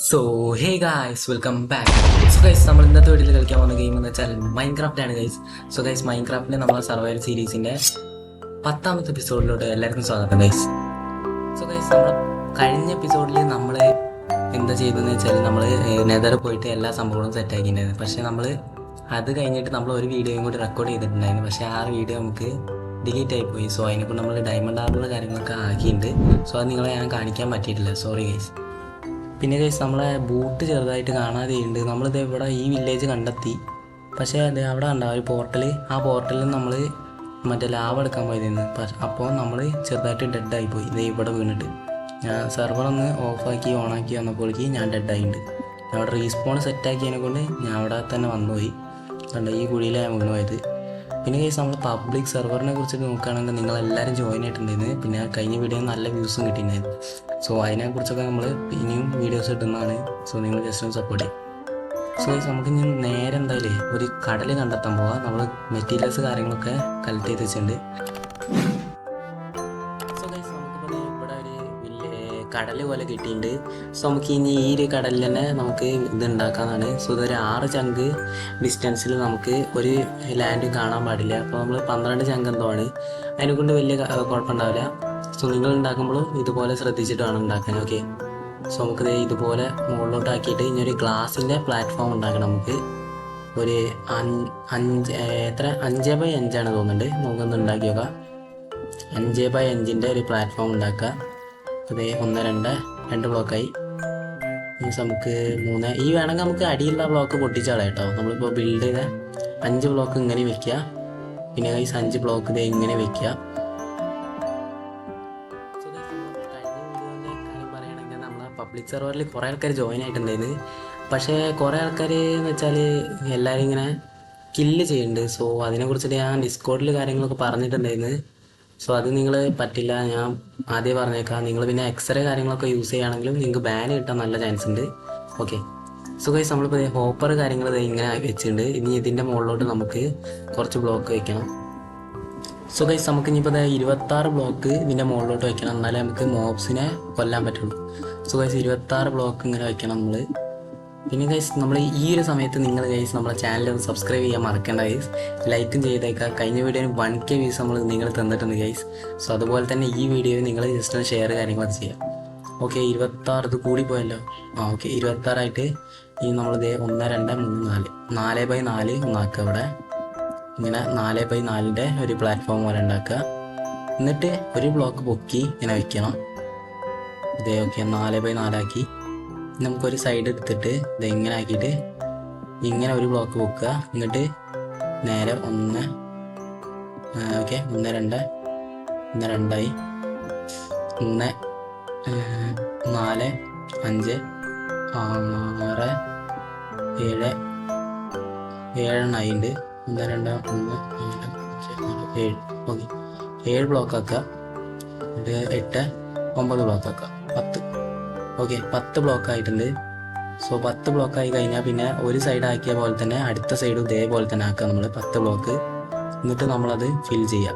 So hey guys welcome back. So guys നമ്മൾ ഇന്നത്തെ വീട്ടിൽ കളിക്കാൻ പോകുന്ന ഗെയിം എന്ന് വെച്ചാൽ മൈൻക്രാഫ്റ്റ് ആണ് ഗൈസ്. സോ ഗൈസ് മൈൻക്രാഫ്റ്റിന്റെ നമ്മളെ സർവൈവൽ സീരീസിന്റെ 10ാമത്തെ എപ്പിസോഡിലോട്ട് എല്ലാവർക്കും സ്വാഗതം ഗൈസ്. സോ ഗൈസ് നമ്മൾ കഴിഞ്ഞ എപ്പിസോഡിൽ നമ്മൾ എന്താ ചെയ്തതെന്ന് വെച്ചാൽ നമ്മൾ നെതർ പോയിട്ട് എല്ലാ സംഭവങ്ങളും സെറ്റ് ആക്കിയിട്ടുണ്ടായിരുന്നു. പക്ഷേ നമ്മൾ അത് കഴിഞ്ഞിട്ട് നമ്മൾ ഒരു വീഡിയോയും കൂടി റെക്കോർഡ് ചെയ്തിട്ടുണ്ടായിരുന്നു. പക്ഷേ ആ വീഡിയോ നമുക്ക് ഡിലീറ്റ് ആയിപ്പോയി. സോ അതിനെക്കൊണ്ട് നമ്മൾ ഡയമണ്ട് ആർമർ കാര്യങ്ങളൊക്കെ ആക്കിയിട്ടുണ്ട്. സോ അത് നിങ്ങളെ ഞാൻ കാണിക്കാൻ പറ്റിയിട്ടില്ല, സോറി ഗൈസ്. പിന്നെ ഗൈസ് നമ്മളെ ബൂട്ട് ചെറുതായിട്ട് കാണാതെയുണ്ട്. നമ്മളിത് ഇവിടെ ഈ വില്ലേജ് കണ്ടെത്തി. പക്ഷേ അത് അവിടെ കണ്ട ഒരു പോർട്ടൽ, ആ പോർട്ടലിൽ നമ്മൾ മറ്റേ ലാവ് എടുക്കാൻ പോയതെന്ന്. അപ്പോൾ നമ്മൾ ചെറുതായിട്ട് ഡെഡായി പോയി. ഇത് ഇവിടെ വീണിട്ട് ഞാൻ സെർവർ ഒന്ന് ഓഫാക്കി ഓണാക്കി വന്നപ്പോഴേക്ക് ഞാൻ ഡെഡായിട്ടുണ്ട്. അവിടെ റീസ്പോൺ സെറ്റാക്കിയതിനെ കൊണ്ട് ഞാൻ അവിടെ തന്നെ വന്നുപോയി. കണ്ട ഈ കുഴിയിലാണ് വീണ് പോയത്. പിന്നെ കേസ് നമ്മൾ പബ്ലിക് സെർവറിനെ കുറിച്ചിട്ട് നോക്കുകയാണെങ്കിൽ നിങ്ങളെല്ലാവരും ജോയിൻ ആയിട്ടുണ്ടായിരുന്നു. പിന്നെ കഴിഞ്ഞ വീഡിയോ നല്ല വ്യൂസും കിട്ടിയിട്ടുണ്ടായിരുന്നു. സോ അതിനെക്കുറിച്ചൊക്കെ നമ്മൾ ഇനിയും വീഡിയോസ് ഇടുന്നതാണ്. സോ നിങ്ങൾ ജസ്റ്റ് ഒന്ന് സപ്പോർട്ട് ചെയ്യും. സോ ഗൈസ് നമുക്ക് ഇനി നേരെ എന്തായാലും ഒരു കടൽ കണ്ടെത്താൻ പോവാം. നമ്മൾ മെറ്റീരിയൽസ് കാര്യങ്ങളൊക്കെ കളക്ട് ചെയ്ത് വെച്ചിട്ടുണ്ട്. സോ ഗൈസ് നമുക്കിപ്പോൾ ഇവിടെ ഒരു കടൽ പോലെ കിട്ടിയിട്ടുണ്ട്. സോ നമുക്ക് ഇനി ഈ ഒരു കടലിൽ തന്നെ നമുക്ക് ഇത് ഉണ്ടാക്കാനാണ്. സോ ഇതൊരു 6 ചങ്ക് ഡിസ്റ്റൻസിൽ നമുക്ക് ഒരു ലാൻഡ് കാണാൻ പാടില്ല. അപ്പോൾ നമ്മൾ 12 ചങ്ക് എന്തോ ആണ്. അതിനെക്കൊണ്ട് വലിയ കുഴപ്പമുണ്ടാവില്ല. സോ നിങ്ങൾ ഉണ്ടാക്കുമ്പോഴും ഇതുപോലെ ശ്രദ്ധിച്ചിട്ട് വേണം ഉണ്ടാക്കാൻ. ഓക്കെ, സോ നമുക്കിത് ഇതുപോലെ മുകളിലോട്ട് ആക്കിയിട്ട് ഇനി ഒരു ഗ്ലാസിൻ്റെ പ്ലാറ്റ്ഫോം ഉണ്ടാക്കണം. നമുക്ക് ഒരു 5x5 ആണ് തോന്നുന്നുണ്ട്. നമുക്കൊന്ന് ഉണ്ടാക്കി നോക്കാം. 5x5 ഒരു പ്ലാറ്റ്ഫോം ഉണ്ടാക്കുക. അത് 2 ബ്ലോക്കായി. മീൻസ് നമുക്ക് 3 ഈ വേണമെങ്കിൽ നമുക്ക് അടിയുള്ള ബ്ലോക്ക് പൊട്ടിച്ചാളാം കേട്ടോ. നമ്മളിപ്പോൾ ബിൽഡ് ചെയ്ത 5 ബ്ലോക്ക് ഇങ്ങനെ വെക്കുക. പിന്നെ കൈസ് 5 ബ്ലോക്ക് ഇത് ഇങ്ങനെ വെക്കുക. പബ്ലിക് സെർവറിൽ കുറേ ആൾക്കാർ ജോയിൻ ആയിട്ടുണ്ടായിരുന്നു. പക്ഷേ കുറേ ആൾക്കാർ എന്ന് വെച്ചാൽ എല്ലാവരും ഇങ്ങനെ കില്ല് ചെയ്യുന്നുണ്ട്. സോ അതിനെക്കുറിച്ചിട്ട് ഞാൻ ഡിസ്കോഡിൽ കാര്യങ്ങളൊക്കെ പറഞ്ഞിട്ടുണ്ടായിരുന്നു. സോ അത് നിങ്ങൾ പറ്റില്ല, ഞാൻ ആദ്യം പറഞ്ഞേക്കാം. നിങ്ങൾ പിന്നെ എക്സ്റേ കാര്യങ്ങളൊക്കെ യൂസ് ചെയ്യുകയാണെങ്കിലും നിങ്ങൾക്ക് ബാൻ കിട്ടാൻ നല്ല ചാൻസ് ഉണ്ട്. ഓക്കെ, സോ ഗൈസ് നമ്മളിപ്പോൾ ഹോപ്പർ കാര്യങ്ങൾ ഇങ്ങനെ വെച്ചിട്ടുണ്ട്. ഇനി ഇതിൻ്റെ മുകളിലോട്ട് നമുക്ക് കുറച്ച് ബ്ലോക്ക് വയ്ക്കണം. സോ ഗൈസ് നമുക്ക് ഇനിയിപ്പോൾ 26 ബ്ലോക്ക് ഇതിൻ്റെ മുകളിലോട്ട് വയ്ക്കണം. എന്നാലേ നമുക്ക് മോബ്സിനെ കൊല്ലാൻ പറ്റുള്ളൂ. സോ ഗൈസ് 26 ബ്ലോക്ക് ഇങ്ങനെ വയ്ക്കണം നമ്മൾ. പിന്നെ ഗൈസ് നമ്മൾ ഈ ഒരു സമയത്ത് നിങ്ങൾ ഗൈസ് നമ്മളെ ചാനൽ ഒന്ന് സബ്സ്ക്രൈബ് ചെയ്യാൻ മറക്കേണ്ട ഗൈസ്. ലൈക്കും ചെയ്തേക്കുക. കഴിഞ്ഞ വീഡിയോയിൽ 1K വ്യൂസ് നമ്മൾ നിങ്ങൾ തന്നിട്ടുണ്ട് ഗൈസ്. സോ അതുപോലെ തന്നെ ഈ വീഡിയോയിൽ നിങ്ങൾ ജസ്റ്റ് ഒന്ന് ഷെയർ കാര്യങ്ങളൊക്കെ ചെയ്യാം. ഓക്കെ, 26 ഇത് കൂടിപ്പോയല്ലോ. ഓക്കെ, 26 ഈ നമ്മളിത് 1 2 3 4 4x4 ഒന്നാക്കുക. ഇവിടെ ഇങ്ങനെ 4x4 ഒരു പ്ലാറ്റ്ഫോം പോലെ ഉണ്ടാക്കുക. എന്നിട്ട് ഒരു ബ്ലോക്ക് പൊക്കി ഇങ്ങനെ വെക്കണം. ഇതേ ഓക്കെ 4x4 ആക്കി. നമുക്കൊരു സൈഡ് എടുത്തിട്ട് ഇത് ഇങ്ങനെ ആക്കിയിട്ട് ഇങ്ങനെ ഒരു ബ്ലോക്ക് വെക്കുക. എന്നിട്ട് നേരെ 1 ഓക്കെ 1 2 1 2ആയി 3 4 5 6 7 7 1 2 3 4 5 6 7 ഓക്കെ 7 ബ്ലോക്ക് ആക്കുക. ഇത് 8 9 ബ്ലോക്ക് ആക്കുക. 10 ഓക്കെ 10 ബ്ലോക്ക് ആയിട്ടുണ്ട്. സോ 10 ബ്ലോക്ക് ആയി കഴിഞ്ഞാൽ പിന്നെ ഒരു സൈഡ് ആക്കിയ പോലെ തന്നെ അടുത്ത സൈഡും ഇതേപോലെ തന്നെ ആക്കുക നമ്മൾ 10 ബ്ലോക്ക്. എന്നിട്ട് നമ്മളത് ഫിൽ ചെയ്യാം.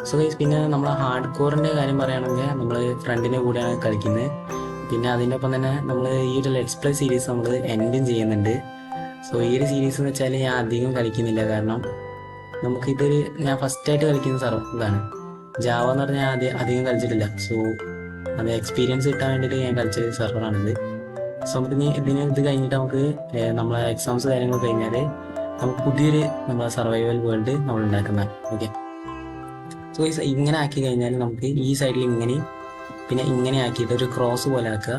സോ ഗൈസ് പിന്നെ നമ്മൾ ഹാർഡ് കോറിൻ്റെ കാര്യം പറയുകയാണെങ്കിൽ നമ്മൾ ഫ്രണ്ടിൻ്റെ കൂടെയാണ് കളിക്കുന്നത്. പിന്നെ അതിൻ്റെ ഒപ്പം തന്നെ നമ്മൾ ഈ ഒരു ലെറ്റ്സ് പ്ലേ സീരീസ് നമ്മൾ എൻഡും ചെയ്യുന്നുണ്ട്. സോ ഈ ഒരു സീരീസ് എന്ന് വെച്ചാൽ ഞാൻ അധികം കളിക്കുന്നില്ല. കാരണം നമുക്കിതൊരു ഞാൻ ഫസ്റ്റായിട്ട് കളിക്കുന്ന ഇതാണ്. ജാവ എന്ന് പറഞ്ഞാൽ അധികം കളിച്ചിട്ടില്ല. സോ അത് എക്സ്പീരിയൻസ് കിട്ടാൻ വേണ്ടിയിട്ട് ഞാൻ കളിച്ച സെർവറാണിത്. സോ നമുക്ക് ഇത് കഴിഞ്ഞിട്ട് നമുക്ക് നമ്മളെ എക്സാംസ് കാര്യങ്ങൾ കഴിഞ്ഞാൽ നമുക്ക് പുതിയൊരു നമ്മളെ സർവൈവൽ വേൾഡ് നമ്മൾ ഉണ്ടാക്കുന്ന. ഓക്കെ, സോ ഇങ്ങനെ ആക്കി കഴിഞ്ഞാൽ നമുക്ക് ഈ സൈഡിൽ ഇങ്ങനെ പിന്നെ ഇങ്ങനെ ആക്കിയിട്ട് ഒരു ക്രോസ് പോലെ ആക്കുക.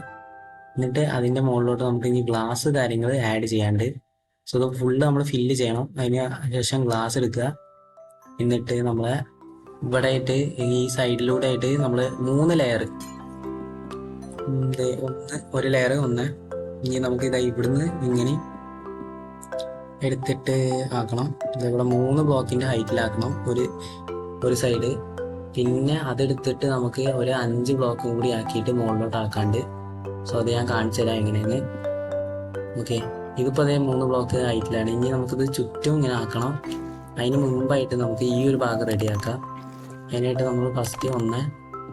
എന്നിട്ട് അതിൻ്റെ മുകളിലോട്ട് നമുക്ക് ഇനി ഗ്ലാസ് കാര്യങ്ങൾ ആഡ് ചെയ്യാണ്ട്. സോ ഇത് ഫുള്ള് നമ്മൾ ഫില്ല് ചെയ്യണം. അതിന് ശേഷം ഗ്ലാസ് എടുക്കുക. എന്നിട്ട് നമ്മളെ ഇവിടെ ആയിട്ട് ഈ സൈഡിലൂടെ ആയിട്ട് നമ്മൾ 3 ലെയർ ഒരു ലെയർ ഇനി നമുക്ക് ഇതാ ഇവിടുന്ന് ഇങ്ങനെ എടുത്തിട്ട് ആക്കണം. ഇതിവിടെ 3 ബ്ലോക്കിൻ്റെ ഹൈറ്റിലാക്കണം ഒരു സൈഡ്. പിന്നെ അതെടുത്തിട്ട് നമുക്ക് ഒരു 5 ബ്ലോക്കും കൂടി ആക്കിയിട്ട് മുകളിലോട്ട് ആക്കാണ്ട്. സോ അത് ഞാൻ കാണിച്ചു തരാം എങ്ങനെയെന്ന്. ഓക്കെ, ഇതിപ്പോൾ 3 ബ്ലോക്ക് ഹൈറ്റിലാണ്. ഇനി നമുക്കിത് ചുറ്റും ഇങ്ങനെ ആക്കണം. അതിന് മുമ്പായിട്ട് നമുക്ക് ഈ ഒരു ഭാഗം റെഡിയാക്കാം. അതിനായിട്ട് നമ്മൾ ഫസ്റ്റ്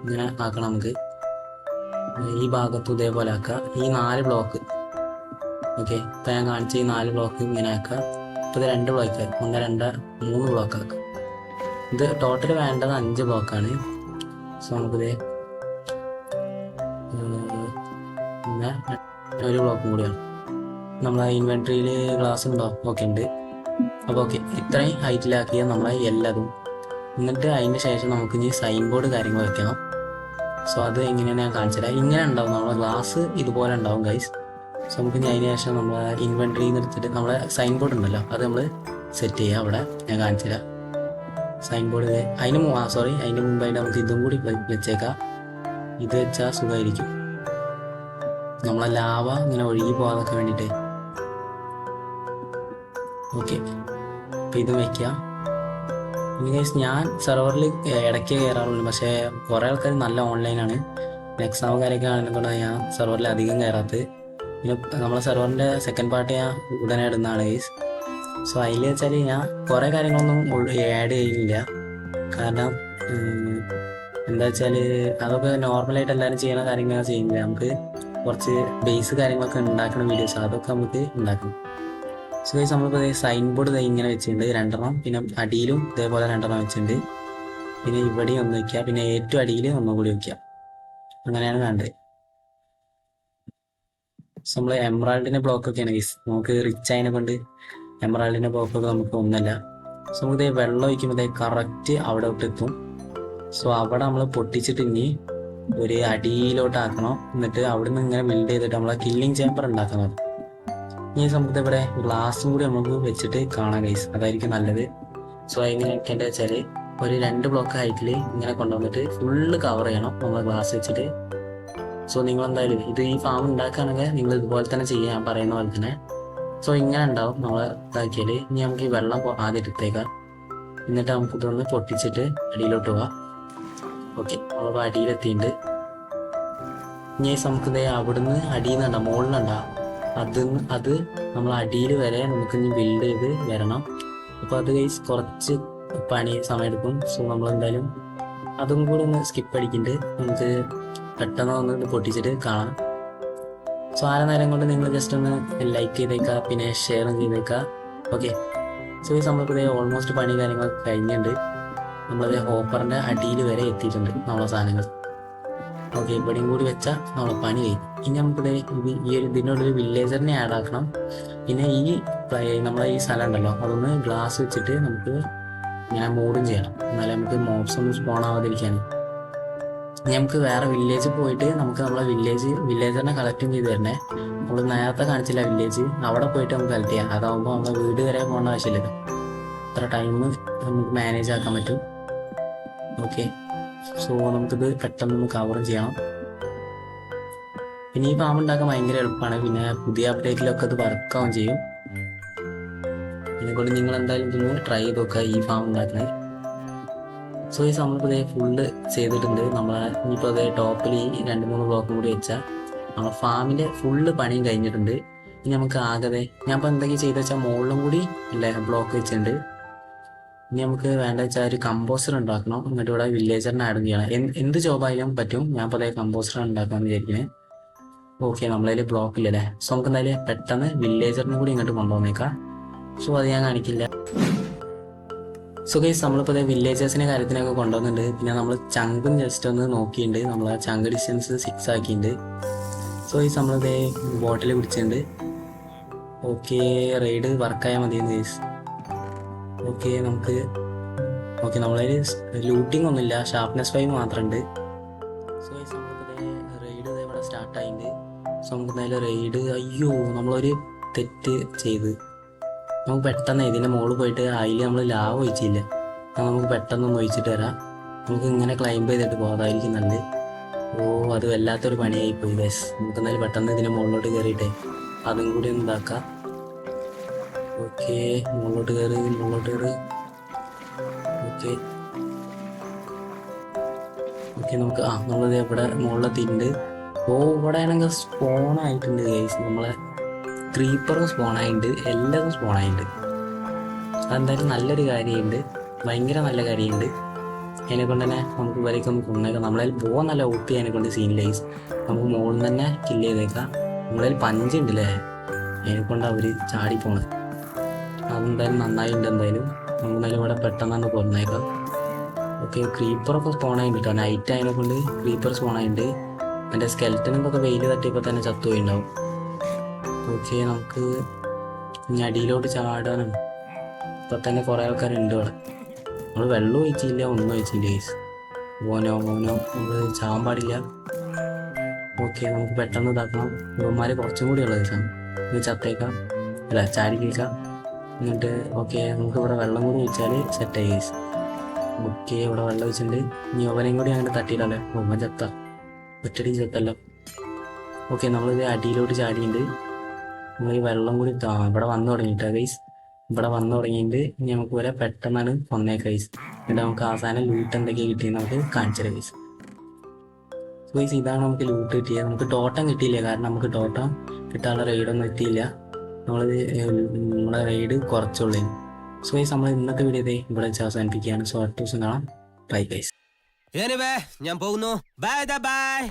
ഇങ്ങനെ ആക്കണം. നമുക്ക് ഈ ഭാഗത്തും ഇതേപോലെ ആക്കുക. ഈ 4 ബ്ലോക്ക് ഓക്കെ, ഇപ്പം ഞാൻ കാണിച്ച ഈ 4 ബ്ലോക്ക് ഇങ്ങനെ ആക്കുക. ഇപ്പോൾ ഇത് 2 ബ്ലോക്ക് 1 2 3 ബ്ലോക്ക് ആക്കുക. ഇത് ടോട്ടൽ വേണ്ടത് 5 ബ്ലോക്കാണ്. സോ നമുക്കിത് പിന്നെ ഒരു ബ്ലോക്കും കൂടിയാണ്. നമ്മളെ ഇൻവെൻട്രിയിൽ ഗ്ലാസ് ഉണ്ടോ? ഓക്കെ ഉണ്ട്. അപ്പോൾ ഓക്കെ, ഇത്രയും ഹൈറ്റിലാക്കിയ നമ്മളെ എല്ലാതും. എന്നിട്ട് അതിന് ശേഷം നമുക്ക് ഇനി സൈൻ ബോർഡ് കാര്യങ്ങൾ വെക്കണം. സോ അത് എങ്ങനെയാണ് ഞാൻ കാണിച്ചുതരാം. ഇങ്ങനെ ഉണ്ടാവും നമ്മളെ ഗ്ലാസ്, ഇതുപോലെ ഉണ്ടാവും ഗൈസ്. സോ നമുക്ക് ഇനി അതിന് ശേഷം നമ്മളെ ഇൻവെൻട്രിയിൽ നിന്ന് എടുത്തിട്ട് നമ്മളെ സൈൻ ബോർഡ് ഉണ്ടല്ലോ, അത് നമ്മൾ സെറ്റ് ചെയ്യുക. അവിടെ ഞാൻ കാണിച്ചുതരാം. സൈൻ ബോർഡ് അതിന് മുമ്പായിട്ട് നമുക്ക് ഇതും കൂടി വെച്ചേക്കാം. ഇത് വെച്ചാൽ സുഖമായിരിക്കും, നമ്മളെ ലാവ ഇങ്ങനെ ഒഴുകി പോകാതൊക്കെ വേണ്ടിയിട്ട്. ഓക്കെ, അപ്പം ഇതും വയ്ക്കുക. പിന്നെ ഞാൻ സെർവറിൽ ഇടയ്ക്ക് കയറാറുള്ളൂ, പക്ഷേ കുറേ ആൾക്കാർ നല്ല ഓൺലൈനാണ്. എക്സാം കാര്യമൊക്കെ ആണെന്നുണ്ടെങ്കിൽ ഞാൻ സെർവറിൽ അധികം കയറാത്തത്. പിന്നെ നമ്മളെ സെർവറിൻ്റെ സെക്കൻഡ് പാർട്ട് ഞാൻ ഉടനെ ഇടുന്നതാണ് ഗൈസ്. സോ അതിൽ വെച്ചാൽ ഞാൻ കുറേ കാര്യങ്ങളൊന്നും ആഡ് ചെയ്യുന്നില്ല. കാരണം എന്താ വെച്ചാൽ അതൊക്കെ നോർമലായിട്ട് എല്ലാവരും ചെയ്യുന്ന കാര്യങ്ങളൊക്കെ ചെയ്യുന്നില്ല. നമുക്ക് കുറച്ച് ബേസ് കാര്യങ്ങളൊക്കെ ഉണ്ടാക്കുന്ന വീഡിയോസ് അതൊക്കെ നമുക്ക് ഉണ്ടാക്കണം. സോ ഗൈസ്, നമ്മളിപ്പോൾ സൈൻ ബോർഡ് ഇങ്ങനെ വെച്ചിട്ടുണ്ട് 2 പിന്നെ അടിയിലും ഇതേപോലെ 2 വെച്ചിട്ടുണ്ട്. പിന്നെ ഇവിടെയും ഒന്ന് വയ്ക്കുക, പിന്നെ ഏറ്റവും അടിയിൽ ഒന്നും കൂടി വയ്ക്കുക. അങ്ങനെയാണ് വേണ്ടത്. സോ നമ്മൾ എമറാൾഡിൻ്റെ ബ്ലോക്കൊക്കെയാണ് ഗൈസ്. നമുക്ക് റിച്ച് ആയതിനെ കൊണ്ട് എമറാൾഡിൻ്റെ ബ്ലോക്കൊക്കെ നമുക്ക് ഒന്നല്ല. സോ നമുക്ക് വെള്ളം ഒഴിക്കുമ്പോൾ കറക്റ്റ് അവിടെ എത്തും. സോ അവിടെ നമ്മൾ പൊട്ടിച്ചിട്ട് ഇനി ഒരു അടിയിലോട്ടാക്കണം. എന്നിട്ട് അവിടെ നിന്ന് ഇങ്ങനെ ബിൽഡ് ചെയ്തിട്ട് നമ്മളെ കില്ലിങ് ചേമ്പർ ഉണ്ടാക്കണം. ഈ നമുക്ക് ഇവിടെ ഗ്ലാസും കൂടി നമുക്ക് വെച്ചിട്ട് കാണാം ഗൈസ്, അതായിരിക്കും നല്ലത്. സോ എങ്ങനെയൊക്കെ എന്താ വെച്ചാൽ ഒരു 2 ബ്ലോക്ക് ഹൈറ്റിൽ ഇങ്ങനെ കൊണ്ടുവന്നിട്ട് ഫുള്ള് കവർ ചെയ്യണം നമ്മൾ ഗ്ലാസ് വെച്ചിട്ട്. സോ നിങ്ങൾ എന്തായാലും ഇത് ഈ ഫാം ഉണ്ടാക്കുകയാണെങ്കിൽ നിങ്ങൾ ഇതുപോലെ തന്നെ ചെയ്യാൻ പറയുന്ന പോലെ തന്നെ. സോ ഇങ്ങനെ ഉണ്ടാവും നമ്മൾ ഇതാക്കിയാൽ. ഇനി നമുക്ക് ഈ വെള്ളം ആദ്യം എടുത്തേക്കാം. എന്നിട്ട് നമുക്ക് ഇതൊന്ന് പൊട്ടിച്ചിട്ട് അടിയിലോട്ട് പോവാം. ഓക്കെ, നമ്മൾ അടിയിലെത്തിയിട്ടുണ്ട്. ഇനി നമുക്ക് അവിടുന്ന് അടിയിൽ നിന്നുണ്ടാവും, മുകളിലുണ്ടാവും. അത് നമ്മൾ അടിയിൽ വരെ നമുക്ക് ഇനി ബിൽഡ് ചെയ്ത് വരണം. അപ്പോൾ അത് കുറച്ച് പണി സമയമെടുക്കും. സോ നമ്മളെന്തായാലും അതും കൂടി ഒന്ന് സ്കിപ്പ് അടിക്കുന്നുണ്ട്. നമുക്ക് പെട്ടെന്ന് ഒന്ന് പൊട്ടിച്ചിട്ട് കാണാം. സോ ആ നേരം കൊണ്ട് നിങ്ങൾ ജസ്റ്റ് ഒന്ന് ലൈക്ക് ചെയ്തേക്കുക, പിന്നെ ഷെയറും ചെയ്തേക്കുക. ഓക്കെ, സോ നമ്മളിപ്പോൾ ഓൾമോസ്റ്റ് പണി കാര്യങ്ങളൊക്കെ കഴിഞ്ഞിട്ടുണ്ട്. നമ്മളത് ഹോപ്പറിൻ്റെ അടിയിൽ വരെ എത്തിയിട്ടുണ്ട് നമ്മളെ സാധനങ്ങൾ. ഓക്കെ, ഇവിടെയും കൂടി വെച്ചാൽ നമ്മളെ പണി കഴിഞ്ഞു. ഇനി നമുക്കിത് ഇതിനോടൊരു വില്ലേജറിനെ ആഡ് ആക്കണം. പിന്നെ നമ്മളെ ഈ സ്ഥലം ഉണ്ടല്ലോ, അതൊന്ന് ഗ്ലാസ് വെച്ചിട്ട് നമുക്ക് ഇങ്ങനെ മൂടും ചെയ്യണം, എന്നാലേ നമുക്ക് മോബ്സ് ഒന്നും സ്പോൺ ആവാതിരിക്കാൻ. ഇനി നമുക്ക് വേറെ വില്ലേജ് പോയിട്ട് നമുക്ക് നമ്മളെ വില്ലേജറിനെ കളക്റ്റും ചെയ്ത് തരണേ. നമ്മൾ നേരത്തെ കാണിച്ചില്ല വില്ലേജ്, അവിടെ പോയിട്ട് നമുക്ക് കളക്ട് ചെയ്യാം. അതാവുമ്പോൾ നമ്മളെ വീട് വരെ പോകേണ്ട ആവശ്യമില്ല. ഇത്ര ടൈം നമുക്ക് മാനേജ് ആക്കാൻ പറ്റും. ഓക്കെ, സോ നമുക്കിത് പെട്ടെന്ന് കവറും ചെയ്യണം. പിന്നെ ഈ ഫാം ഉണ്ടാക്കാൻ ഭയങ്കര എളുപ്പമാണ്. പിന്നെ പുതിയ അപ്ഡേറ്റിലൊക്കെ അത് വർക്കാവും ചെയ്യും. ഇതിനെക്കൊണ്ട് നിങ്ങൾ എന്തായാലും ഇതൊന്ന് ട്രൈ ചെയ്ത് നോക്കുക ഈ ഫാം ഉണ്ടാക്കുന്നത്. സോ ഈ നമ്മളിപ്പോൾ ഫുള്ള് ചെയ്തിട്ടുണ്ട്. ഇനിയിപ്പോൾ ടോപ്പിൽ ഈ 2-3 ബ്ലോക്കും കൂടി വെച്ചാൽ നമ്മളെ ഫാമിൻ്റെ ഫുള്ള് പണിയും കഴിഞ്ഞിട്ടുണ്ട്. ഇനി നമുക്ക് ആകെ ഞാനിപ്പോൾ എന്തൊക്കെ ചെയ്ത് വെച്ചാൽ മുകളിലും കൂടി ബ്ലോക്ക് വെച്ചിട്ടുണ്ട്. ഇനി നമുക്ക് വേണ്ട വെച്ചാൽ ഒരു കമ്പോസ്റ്റർ ഉണ്ടാക്കണം. എന്നിട്ട് ഇവിടെ വില്ലേജറിനെ ആഡ് ചെയ്യണം. എന്ത് ജോബായാലും പറ്റും. ഞാൻ ഇപ്പോൾ കമ്പോസ്റ്റർ ഉണ്ടാക്കാമെന്ന് വിചാരിക്കുന്നത്. ഓക്കെ, നമ്മളതിൽ ബ്ലോക്ക് ഇല്ലല്ലേ. സോ നമുക്ക് എന്തായാലും പെട്ടെന്ന് വില്ലേജറിനും കൂടി ഇങ്ങോട്ട് കൊണ്ടുവന്നേക്കാം. സോ അത് ഞാൻ കാണിക്കില്ല. സോ ഗൈസ്, നമ്മളിപ്പോൾ വില്ലേജേഴ്സിൻ്റെ കാര്യത്തിനൊക്കെ കൊണ്ടുവന്നിട്ടുണ്ട്. പിന്നെ നമ്മൾ ചങ്കും ജസ്റ്റ് ഒന്ന് നോക്കിയിട്ടുണ്ട്. നമ്മൾ ചങ്ക് ഡിസ്റ്റൻസ് 6 ആക്കിയിട്ടുണ്ട്. സോ ഈ നമ്മളിത് ബോട്ടിൽ പിടിച്ചിട്ടുണ്ട്. ഓക്കെ, റെയ്ഡ് വർക്കായാൽ മതിയെന്ന് ഗൈസ്. ഓക്കെ, നമ്മളതിൽ ലൂട്ടിങ് ഒന്നുമില്ല, ഷാർപ്നെസ് 5 മാത്രമുണ്ട്. സോ ഗൈസ്, നമ്മളിപ്പോൾ റെയ്ഡ് ഇവിടെ സ്റ്റാർട്ടായിട്ടുണ്ട്. സോ നമുക്ക് എന്തായാലും റെയ്ഡ് നമ്മളൊരു തെറ്റ് ചെയ്ത് നമുക്ക് പെട്ടെന്ന് ഇതിൻ്റെ മുകളിൽ പോയിട്ട് അതിൽ നമ്മൾ ലാവ് ഒഴിച്ചില്ല. നമുക്ക് പെട്ടെന്നൊന്ന് ഒഴിച്ചിട്ട് വരാം. നമുക്ക് ഇങ്ങനെ ക്ലൈംബ് ചെയ്തിട്ട് പോകാം, അതായിരിക്കും നല്ലത്. അത് വല്ലാത്തൊരു പണിയായി പോയി ഗൈസ്. നമുക്ക് എന്തായാലും പെട്ടെന്ന് ഇതിൻ്റെ മുകളിലോട്ട് കയറിയിട്ടേ അതും കൂടി ഒന്ന് ഇതാക്കാം. ഓക്കെ, മുകളിലോട്ട് കയറി. ഓക്കെ നമുക്ക് നമ്മളിത് ഇവിടെ മുകളിലെത്തിയിട്ടുണ്ട്. ഇവിടെ ആണെങ്കിൽ സ്പോൺ ആയിട്ടുണ്ട് ഗൈസ്. നമ്മളെ ക്രീപ്പറും സ്പോൺ ആയിട്ടുണ്ട്, എല്ലാതും സ്പോൺ ആയിട്ടുണ്ട്. അതെന്തായാലും നല്ലൊരു കാര്യമുണ്ട്, ഭയങ്കര നല്ല കാര്യമുണ്ട്. അതിനെ കൊണ്ട് തന്നെ നമുക്ക് ഇവരേക്ക് ഒന്ന് കൊന്നേക്കാം. നമ്മളതിൽ പോകാൻ നല്ല OP അതിനെ കൊണ്ട് സീനില്ല ഗൈസ്. നമുക്ക് മുകളിൽ നിന്ന് തന്നെ കില്ല് ചെയ്തേക്കാം. നമ്മളതിൽ പഞ്ച് ഉണ്ടല്ലേ, അതിനെ കൊണ്ട് അവർ ചാടി പോണത്. അതെന്തായാലും നന്നായിട്ടുണ്ട്. എന്തായാലും നമുക്ക് എന്തായാലും ഇവിടെ പെട്ടെന്നാണ് കൊന്നേക്കാം. ഓക്കെ, ക്രീപ്പറൊക്കെ സ്പോണായിട്ട് കേട്ടോ. നൈറ്റ് അതിനെ കൊണ്ട് ക്രീപ്പർ സ്പോണായിട്ടുണ്ട്. എൻ്റെ സ്കെൽറ്റനൊക്കെ വെയിൽ തട്ടിയപ്പോൾ തന്നെ ചത്തുപോയിണ്ടാവും. ഓക്കെ, നമുക്ക് ഇനി അടിയിലോട്ട് ചാടാനും ഇപ്പം തന്നെ കുറേ ആൾക്കാരുണ്ട് ഇവിടെ. നമ്മൾ വെള്ളം ഒഴിച്ചില്ല, ഒന്നും ഒഴിച്ചില്ല ഗൈസ്. മോനോ നമ്മൾ ചാവാൻ പാടില്ല. ഓക്കെ, നമുക്ക് പെട്ടെന്ന് ഇതാക്കണം. ഇവന്മാർ കുറച്ചും കൂടി ഉള്ള ദിവസം ഇത് ചത്തേക്കാം, അല്ല ചാടി കേൾക്കാം. എന്നിട്ട് ഓക്കെ, നമുക്ക് ഇവിടെ വെള്ളം കൂടി ഒഴിച്ചാൽ സെറ്റായി ഗൈസ്. ഓക്കെ, ഇവിടെ വെള്ളം ഒഴിച്ചിട്ടുണ്ട്. ഇനി അവനെയും കൂടി അങ്ങനെ തട്ടിയില്ലല്ലേ, ഒമ്മ ചത്ത ഒറ്റടി ചത്തല്ലോ. ഓക്കെ, നമ്മളിത് അടിയിലോട്ട് ചാടിയിട്ടുണ്ട്. നമ്മൾ ഈ വെള്ളം കൂടി ഇവിടെ വന്നു തുടങ്ങിയിട്ടാ ഗൈസ്. ഇവിടെ വന്നു തുടങ്ങിയിട്ട് ഇനി നമുക്ക് വരെ പെട്ടെന്നാണ് കൊന്നേക്ക ഗൈസ്. എന്നിട്ട് നമുക്ക് അവസാനം ലൂട്ട് എന്തൊക്കെയാണ് കിട്ടിയെന്ന് നമുക്ക് കാണിച്ചു തരാം ഗൈസ്. ഗൈസ്, ഇതാണ് നമുക്ക് ലൂട്ട് കിട്ടിയത്. നമുക്ക് ടോട്ടം കിട്ടിയില്ല, കാരണം നമുക്ക് ടോട്ടം കിട്ടാനുള്ള റെയ്ഡൊന്നും എത്തിയില്ല. നമ്മളെ റെയ്ഡ് കുറച്ചുള്ളൂ. സോ ഗൈസ്, നമ്മൾ ഇന്നത്തെ വീഡിയോ ഇവിടെ വെച്ച് അവസാനിപ്പിക്കുകയാണ്. സോ അടുത്ത ദിവസം കാണാം. Bye guys. ഞാൻ പോകുന്നു. Bye bye.